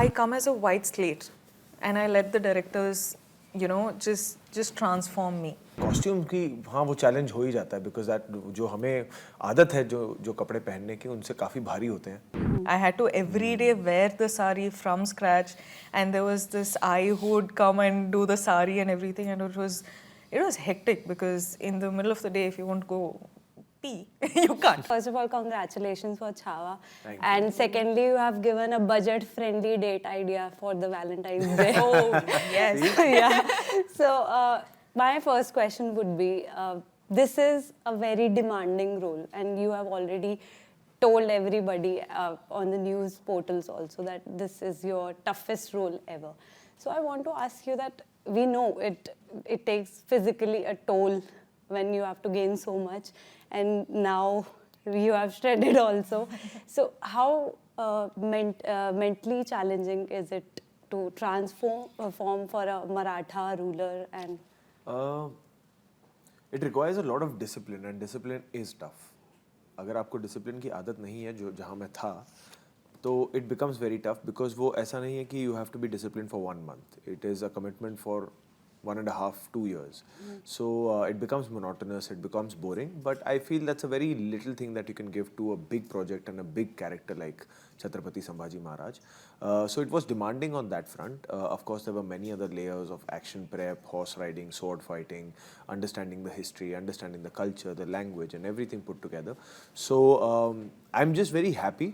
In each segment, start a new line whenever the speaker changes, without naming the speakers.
I come as a white slate, and I let the directors, you know, just transform me.
Costume की हाँ वो challenge हो ही जाता है बिकॉज दैट जो हमें आदत है जो कपड़े पहनने की उनसे काफ़ी भारी होते हैं.
I had to every day wear the sari from scratch, and there was this eye who would come and do the sari and everything, and it was hectic because in the middle of the day, if you want to go pee, you can't.
First of all, congratulations for Chhava.
Thank you.
And secondly, you have given a budget-friendly date idea for the Valentine's Day.
Oh yes.
Yeah. So my first question would be, this is a very demanding role, and you have already told everybody on the news portals also that this is your toughest role ever. So I want to ask you that we know it takes physically a toll when you have to gain so much, and now you have shredded also. So how mentally challenging is it to transform for a Maratha ruler? And
it requires a lot of discipline and discipline is tough. अगर आपको discipline की आदत नहीं है जो जहाँ मैं था तो it becomes very tough because वो ऐसा नहीं है कि you have to be discipline for 1 month. It is a commitment for 1.5-2 years. So it becomes monotonous, it becomes boring, but I feel that's a very little thing that you can give to a big project and a big character like Chhatrapati Sambhaji Maharaj. So it was demanding on that front. Of course, there were many other layers of action prep, horse riding, sword fighting, understanding the history, understanding the culture, the language, and everything put together. So I'm just very happy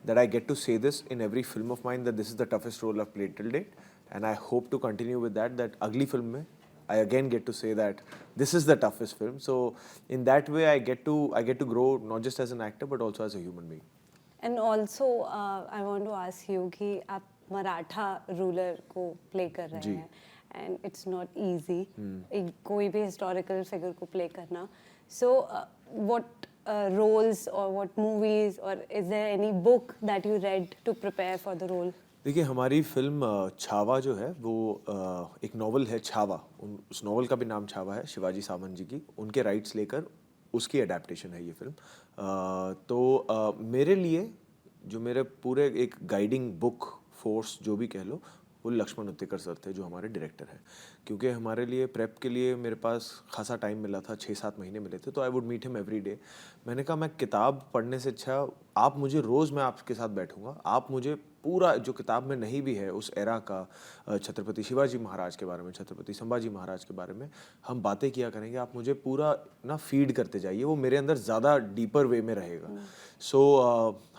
that I get to say this in every film of mine that this is the toughest role I've played till date. And I hope to continue with that अगली film में I again get to say that this is the toughest film. So in that way I get to grow not just as an actor but also as a human being.
And also I want to ask you कि आप Maratha ruler को play कर रहे हैं, and it's not easy कोई भी historical figure को play करना. So what roles or what movies or is there any book that you read to prepare for the role?
देखिए हमारी फिल्म छावा जो है वो एक नॉवल है छावा. उस नॉवल का भी नाम छावा है, शिवाजी सावंत जी की. उनके राइट्स लेकर उसकी अडेप्टेशन है ये फिल्म. तो मेरे लिए जो मेरे पूरे एक गाइडिंग बुक फोर्स जो भी कह लो वो लक्ष्मण उत्तेकर सर थे जो हमारे डायरेक्टर हैं. क्योंकि हमारे लिए प्रेप के लिए मेरे पास खासा टाइम मिला था, 6-7 महीने मिले थे. तो I would meet him every day. मैंने कहा मैं किताब पढ़ने से अच्छा आप मुझे रोज़ मैं आपके साथ बैठूंगा, आप मुझे पूरा जो किताब में नहीं भी है उस एरा का छत्रपति शिवाजी महाराज के बारे में, छत्रपति संभाजी महाराज के बारे में हम बातें किया करेंगे. आप मुझे पूरा ना फीड करते जाइए, वो मेरे अंदर ज़्यादा डीपर वे में रहेगा. सो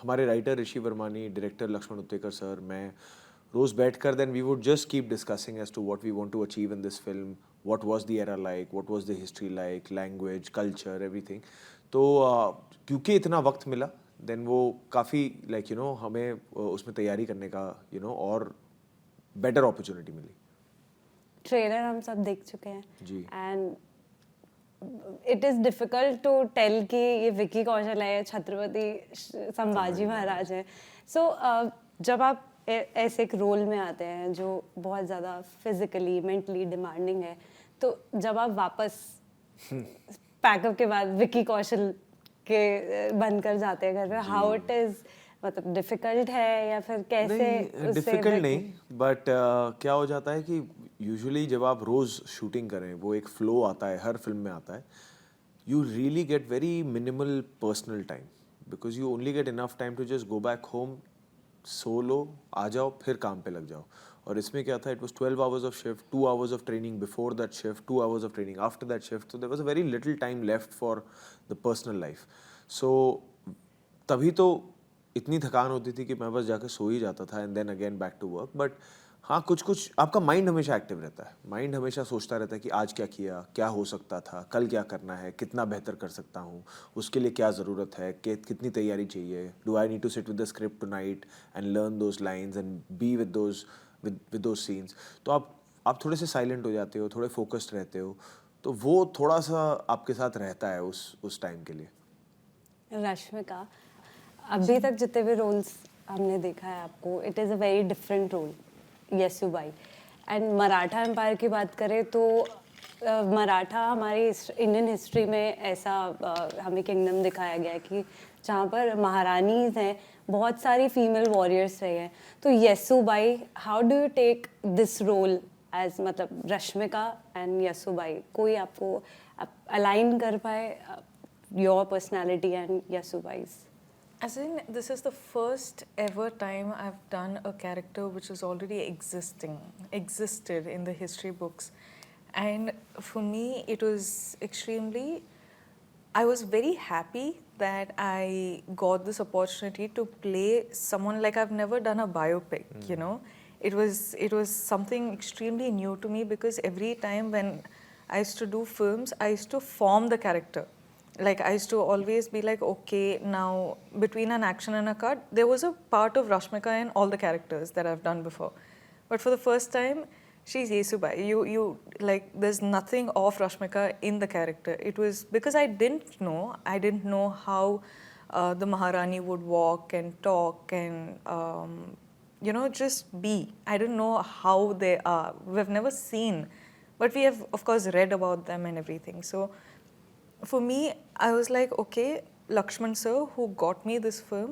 हमारे राइटर ऋषि वर्मानी, डायरेक्टर लक्ष्मण उत्तेकर सर, मैं रोज़ बैठकर then we would just keep discussing as to what we want to achieve in this film, what was the era like, what was the history like, language, culture, everything. तो क्योंकि इतना वक्त मिला then वो काफ़ी like you know हमें उसमें तैयारी करने का you know और better opportunity मिली.
ट्रेलर हम सब देख चुके हैं
जी.
And it is difficult to tell कि ये विकी कौशल है, छत्रपति संभाजी महाराज है. सो जब आप ऐसे एक रोल में आते हैं जो बहुत ज़्यादा फिजिकली मेंटली डिमांडिंग है, तो जब आप वापस पैकअप के बाद विकी कौशल के बनकर जाते हैं घर पे, हाउ इट इज़, मतलब डिफिकल्ट है या फिर कैसे?
डिफिकल्ट नहीं, बट क्या हो जाता है कि यूजुअली जब आप रोज़ शूटिंग करें वो एक फ्लो आता है, हर फिल्म में आता है. You really get very minimal personal time because you only get enough time to just go back home, so लो, आ जाओ, फिर काम पे लग जाओ. और इसमें क्या था, it was 12 hours of shift, 2 hours of training before that shift, 2 hours of training after that shift. So there was a very little time left for the personal life. So तभी तो इतनी थकान होती थी कि मैं बस जाकर सो ही जाता था and then again back to work. But हाँ, कुछ आपका माइंड हमेशा एक्टिव रहता है. माइंड हमेशा सोचता रहता है कि आज क्या किया, क्या हो सकता था, कल क्या करना है, कितना बेहतर कर सकता हूँ, उसके लिए क्या ज़रूरत है, कितनी तैयारी चाहिए, do I need to sit with the script tonight and learn those lines and be with those scenes. तो आप थोड़े से साइलेंट हो जाते हो, थोड़े फोकस्ड रहते हो, तो वो थोड़ा सा आपके साथ रहता है उस टाइम के लिए.
रश्मिका, अभी तक जितने भी रोल्स हमने देखा है आपको, it is a very different role. Yesu बाई. एंड मराठा एम्पायर की बात करें तो मराठा हमारी इंडियन हिस्ट्री में ऐसा हमें किंगडम दिखाया गया है कि जहाँ पर महारानीज हैं बहुत सारी फीमेल वॉरियर्स रहे हैं. तो यसु भाई, how do you take this role as मतलब रश्मिका एंड यसु भाई? कोई आपको अलाइन कर पाए योर पर्सनैलिटी एंड यसु भाई's?
As in, this is the first ever time I've done a character which is already existed in the history books. And for me, it was I was very happy that I got this opportunity to play someone like I've never done a biopic, you know. It was something extremely new to me because every time when I used to do films, I used to form the character. Like I used to always be like, okay, now between an action and a cut, there was a part of Rashmika in all the characters that I've done before. But for the first time, she's Yesubai. You like, there's nothing of Rashmika in the character. It was because I didn't know how the Maharani would walk and talk and, you know, just be. I didn't know how they are. We've never seen, but we have, of course, read about them and everything. So for me, I was like, okay, Lakshman sir, who got me this film,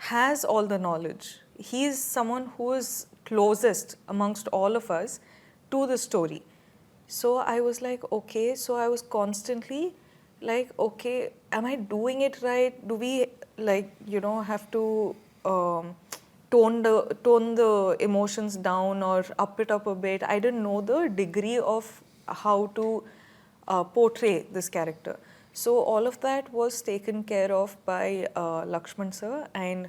has all the knowledge. He's someone who is closest amongst all of us to the story. So I was like, okay, so I was constantly like, okay, am I doing it right? Do we, like, you know, have to tone the emotions down or up it up a bit? I didn't know the degree of how to portray this character. So all of that was taken care of by Lakshman sir, and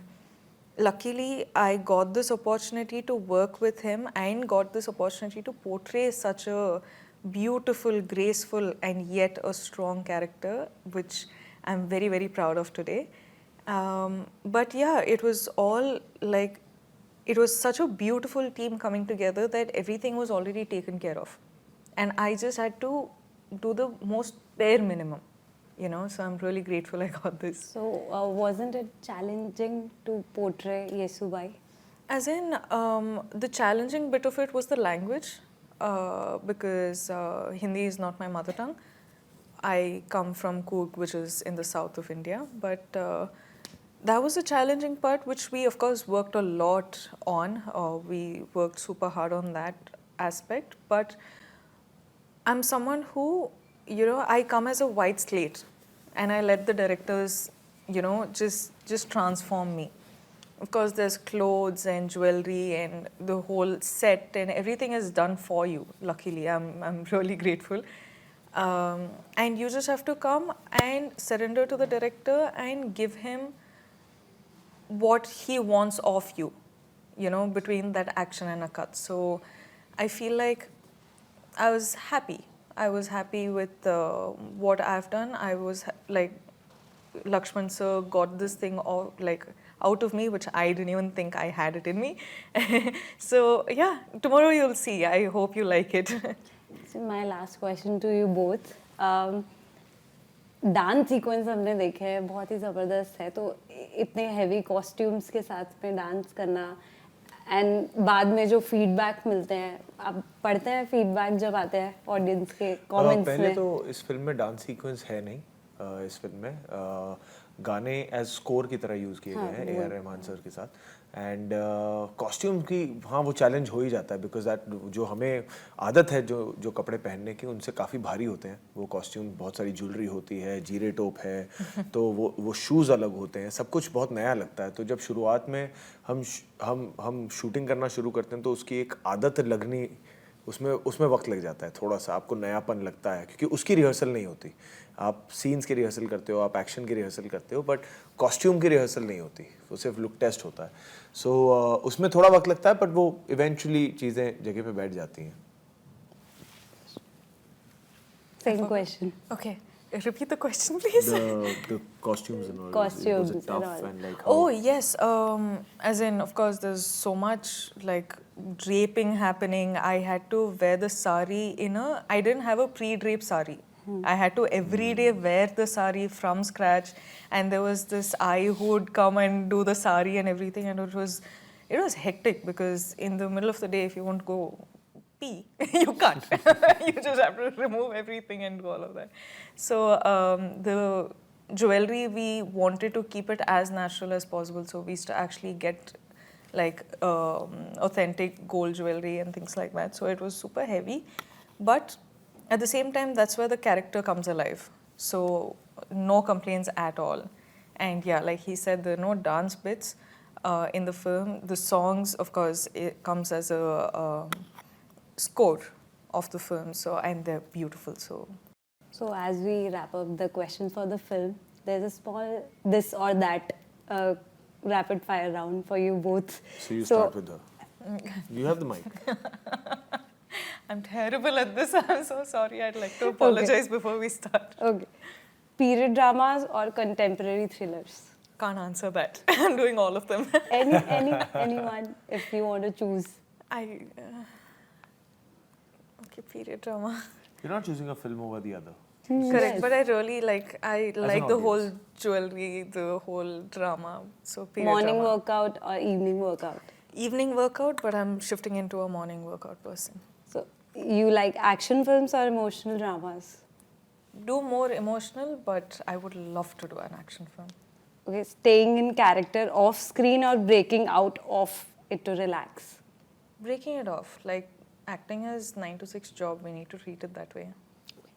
luckily I got this opportunity to work with him and got this opportunity to portray such a beautiful, graceful and yet a strong character, which I'm very, very proud of today. But yeah, it was all like, it was such a beautiful team coming together that everything was already taken care of. And I just had to do the most bare minimum, you know, so I'm really grateful I got this.
So wasn't it challenging to portray Yesubai?
As in, the challenging bit of it was the language, because Hindi is not my mother tongue. I come from Coorg, which is in the south of India, but that was a challenging part, which we of course worked a lot on. We worked super hard on that aspect, but I'm someone who, you know, I come as a white slate and I let the directors, you know, just transform me. Of course, there's clothes and jewelry and the whole set and everything is done for you. Luckily, I'm really grateful. And you just have to come and surrender to the director and give him what he wants of you, you know, between that action and a cut. So I feel like I was happy. I was happy with what I've done. I was like, Lakshman sir got this thing out of me, which I didn't even think I had it in me. So yeah, tomorrow you'll see. I hope you like it.
So my last question to you both. Dance sequence हमने देखे हैं, बहुत ही ज़बरदस्त है. तो इतने heavy costumes के साथ में डांस करना एंड बाद में जो फीडबैक मिलते हैं, आप पढ़ते हैं फीडबैक जब आते हैं ऑडियंस के कमेंट्स में?
पहले तो इस फिल्म में डांस सीक्वेंस है नहीं. इस फिल्म में गाने एज स्कोर की तरह यूज़ किए गए हैं ए आर रहमान सर के साथ. एंड कॉस्ट्यूम की, हाँ, वो चैलेंज हो ही जाता है बिकॉज दैट जो हमें आदत है जो कपड़े पहनने की, उनसे काफ़ी भारी होते हैं वो कॉस्ट्यूम. बहुत सारी ज्वेलरी होती है, जीरे टोप है, तो वो शूज़ अलग होते हैं, सब कुछ बहुत नया लगता है. तो जब शुरुआत में हम शूटिंग करना शुरू करते हैं तो उसकी एक आदत लगनी, उसमें वक्त लग जाता है थोड़ा सा. आपको नयापन लगता है क्योंकि उसकी रिहर्सल नहीं होती. आप सीन्स की रिहर्सल करते हो, आप एक्शन की रिहर्सल करते हो, बट कॉस्ट्यूम की रिहर्सल नहीं होती. वो सिर्फ लुक टेस्ट होता है. सो उसमें थोड़ा वक्त लगता है, बट वो इवेंचुअली चीज़ें जगह पे बैठ जाती हैं.
Same question.
Okay. Repeat the question, please.
The costumes and all.
Costumes
was it tough
and all.
and like
Oh yes, as in, of course, there's so much like draping happening. I had to wear the sari I didn't have a pre-drape sari. I had to every day wear the sari from scratch, and there was this eye who would come and do the sari and everything, and it was hectic because in the middle of the day, if you won't go pee, you can't. You just have to remove everything and do all of that. So jewelry, we wanted to keep it as natural as possible. So we used to actually get like authentic gold jewelry and things like that. So it was super heavy. But at the same time, that's where the character comes alive. So no complaints at all. And yeah, like he said, there are no dance bits in the film. The songs, of course, it comes as a score of the film. So, and they're beautiful.
So as we wrap up the questions for the film, there's a small this or that rapid fire round for you both.
So you start with her. You have the mic.
I'm terrible at this. I'm so sorry. I'd like to apologize before we start.
Okay. Period dramas or contemporary thrillers?
Can't answer that. I'm doing all of them.
Anyone, if you want to choose.
Okay, period drama.
You're not choosing a film over the other.
Correct,
Yes.
but I really like the whole
audience.
jewelry, the whole drama. So period
Morning
drama.
workout or evening workout?
Evening workout, but I'm shifting into a morning workout person.
So you like action films or emotional dramas?
Do more emotional, but I would love to do an action film.
Okay, staying in character off screen or breaking out of it to relax?
Breaking it off, like acting is 9 to 6 job. We need to treat it that way.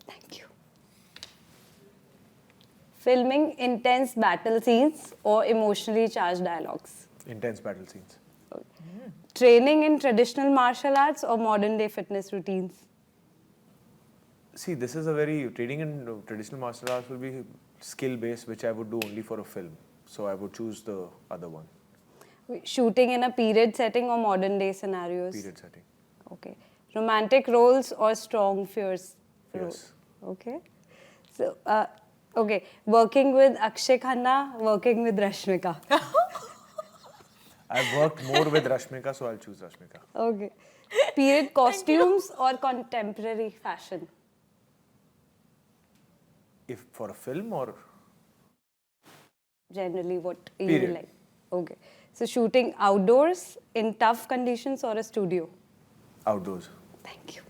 Thank you. Filming intense battle scenes or emotionally charged dialogues?
Intense battle scenes.
Training in traditional martial arts or modern day fitness routines?
See, this is a very training in traditional martial arts will be skill based, which I would do only for a film. So I would choose the other one.
Shooting in a period setting or modern day scenarios?
Period setting.
Okay. Romantic roles or strong fierce roles?
Yes.
Okay. So, okay. Working with Akshay Khanna, working with Rashmika.
I've worked more with Rashmika, so I'll choose Rashmika.
Okay. Period costumes or contemporary fashion?
If for a film or
Generally, what you
Period.
like? Okay. So, shooting outdoors in tough conditions or a studio?
outdoors.
Thank you.